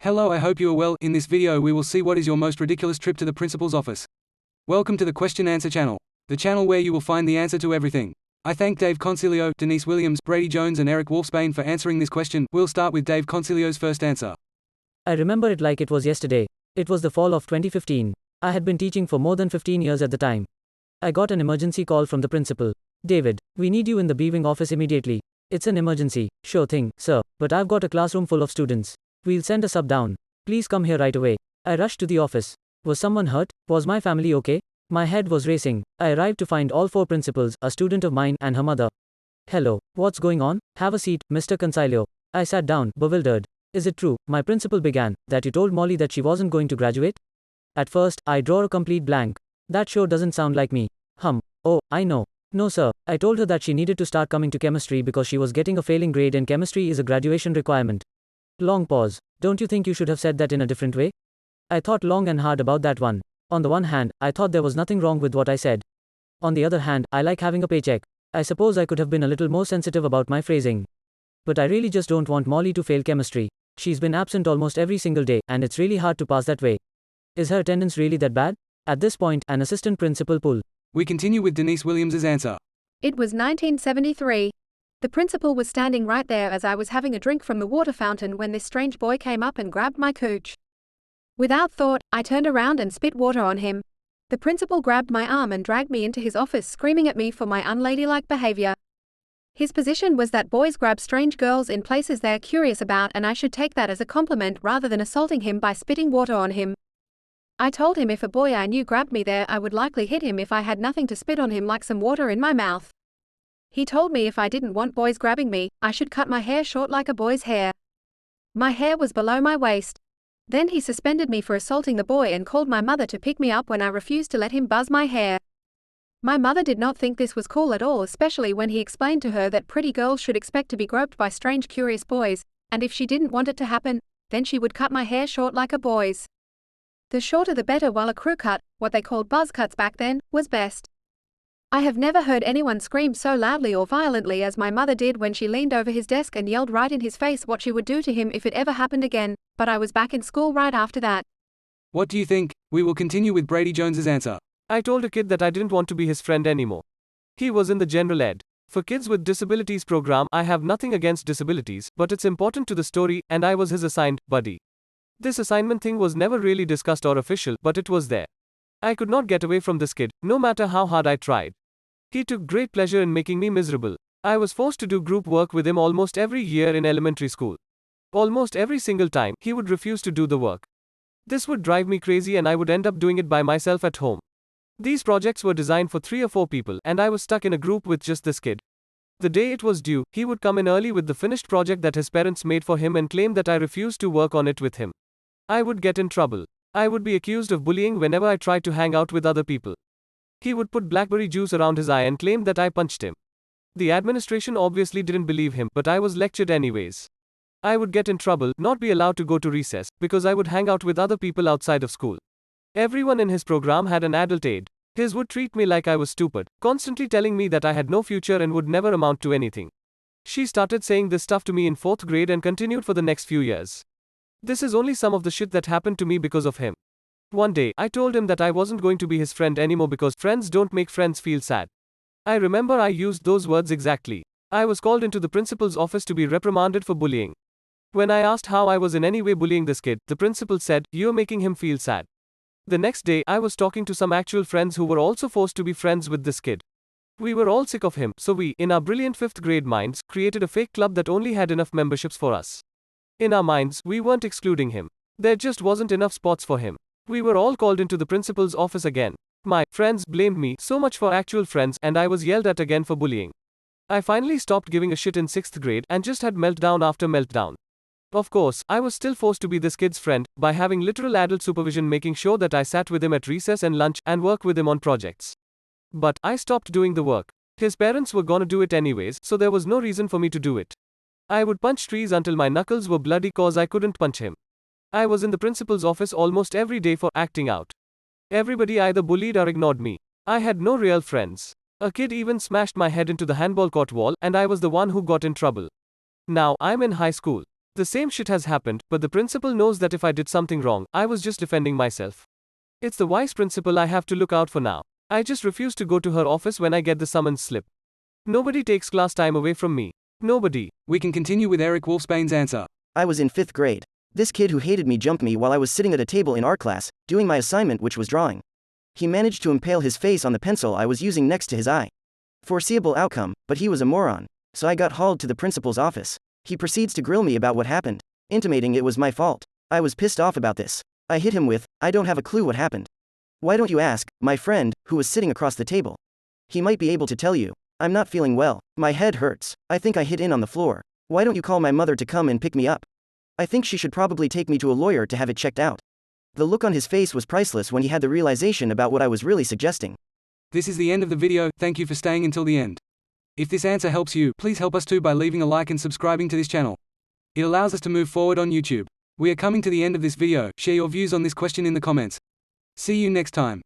Hello, I hope you are well. In this video we will see what is your most ridiculous trip to the principal's office. Welcome to the Question Answer channel, the channel where you will find the answer to everything. I thank Dave Concilio, Denise Williams, Brady Jones and Eric Wolfsbane for answering this question. We'll start with Dave Concilio's first answer. I remember it like it was yesterday. It was the fall of 2015. I had been teaching for more than 15 years at the time. I got an emergency call from the principal. David, we need you in the briefing office immediately. It's an emergency. Sure thing, sir, but I've got a classroom full of students. We'll send a sub down. Please come here right away. I rushed to the office. Was someone hurt? Was my family okay? My head was racing. I arrived to find all four principals, a student of mine, and her mother. Hello, what's going on? Have a seat, Mr. Concilio. I sat down, bewildered. Is it true, my principal began, that you told Molly that she wasn't going to graduate? At first, I draw a complete blank. That sure doesn't sound like me. Oh, I know. No sir, I told her that she needed to start coming to chemistry because she was getting a failing grade and chemistry is a graduation requirement. Long pause. Don't you think you should have said that in a different way? I thought long and hard about that one. On the one hand, I thought there was nothing wrong with what I said. On the other hand, I like having a paycheck. I suppose I could have been a little more sensitive about my phrasing. But I really just don't want Molly to fail chemistry. She's been absent almost every single day, and it's really hard to pass that way. Is her attendance really that bad? At this point, an assistant principal pulled. We continue with Denise Williams's answer. It was 1973. The principal was standing right there as I was having a drink from the water fountain when this strange boy came up and grabbed my cooch. Without thought, I turned around and spit water on him. The principal grabbed my arm and dragged me into his office, screaming at me for my unladylike behavior. His position was that boys grab strange girls in places they're curious about and I should take that as a compliment rather than assaulting him by spitting water on him. I told him if a boy I knew grabbed me there I would likely hit him if I had nothing to spit on him like some water in my mouth. He told me if I didn't want boys grabbing me, I should cut my hair short like a boy's hair. My hair was below my waist. Then he suspended me for assaulting the boy and called my mother to pick me up when I refused to let him buzz my hair. My mother did not think this was cool at all, especially when he explained to her that pretty girls should expect to be groped by strange curious boys, and if she didn't want it to happen, then she would cut my hair short like a boy's. The shorter the better, while a crew cut, what they called buzz cuts back then, was best. I have never heard anyone scream so loudly or violently as my mother did when she leaned over his desk and yelled right in his face what she would do to him if it ever happened again, but I was back in school right after that. What do you think? We will continue with Brady Jones's answer. I told a kid that I didn't want to be his friend anymore. He was in the general ed. For kids with disabilities program. I have nothing against disabilities, but it's important to the story, and I was his assigned buddy. This assignment thing was never really discussed or official, but it was there. I could not get away from this kid, no matter how hard I tried. He took great pleasure in making me miserable. I was forced to do group work with him almost every year in elementary school. Almost every single time, he would refuse to do the work. This would drive me crazy and I would end up doing it by myself at home. These projects were designed for 3 or 4 people, and I was stuck in a group with just this kid. The day it was due, he would come in early with the finished project that his parents made for him and claim that I refused to work on it with him. I would get in trouble. I would be accused of bullying whenever I tried to hang out with other people. He would put blackberry juice around his eye and claim that I punched him. The administration obviously didn't believe him, but I was lectured anyways. I would get in trouble, not be allowed to go to recess, because I would hang out with other people outside of school. Everyone in his program had an adult aide. His would treat me like I was stupid, constantly telling me that I had no future and would never amount to anything. She started saying this stuff to me in 4th grade and continued for the next few years. This is only some of the shit that happened to me because of him. One day, I told him that I wasn't going to be his friend anymore because friends don't make friends feel sad. I remember I used those words exactly. I was called into the principal's office to be reprimanded for bullying. When I asked how I was in any way bullying this kid, the principal said, "You're making him feel sad." The next day, I was talking to some actual friends who were also forced to be friends with this kid. We were all sick of him, so we, in our brilliant 5th grade minds, created a fake club that only had enough memberships for us. In our minds, we weren't excluding him. There just wasn't enough spots for him. We were all called into the principal's office again. My friends blamed me so much for actual friends, and I was yelled at again for bullying. I finally stopped giving a shit in 6th grade and just had meltdown after meltdown. Of course, I was still forced to be this kid's friend by having literal adult supervision, making sure that I sat with him at recess and lunch and work with him on projects. But I stopped doing the work. His parents were gonna do it anyways, so there was no reason for me to do it. I would punch trees until my knuckles were bloody cause I couldn't punch him. I was in the principal's office almost every day for acting out. Everybody either bullied or ignored me. I had no real friends. A kid even smashed my head into the handball court wall, and I was the one who got in trouble. Now, I'm in high school. The same shit has happened, but the principal knows that if I did something wrong, I was just defending myself. It's the wise principal I have to look out for now. I just refuse to go to her office when I get the summons slip. Nobody takes class time away from me. Nobody. We can continue with Eric Wolfsbane's answer. I was in 5th grade. This kid who hated me jumped me while I was sitting at a table in art class, doing my assignment, which was drawing. He managed to impale his face on the pencil I was using next to his eye. Foreseeable outcome, but he was a moron. So I got hauled to the principal's office. He proceeds to grill me about what happened, intimating it was my fault. I was pissed off about this. I hit him with, I don't have a clue what happened. Why don't you ask my friend, who was sitting across the table? He might be able to tell you. I'm not feeling well. My head hurts. I think I hit in on the floor. Why don't you call my mother to come and pick me up? I think she should probably take me to a lawyer to have it checked out. The look on his face was priceless when he had the realization about what I was really suggesting. This is the end of the video. Thank you for staying until the end. If this answer helps you, please help us too by leaving a like and subscribing to this channel. It allows us to move forward on YouTube. We are coming to the end of this video. Share your views on this question in the comments. See you next time.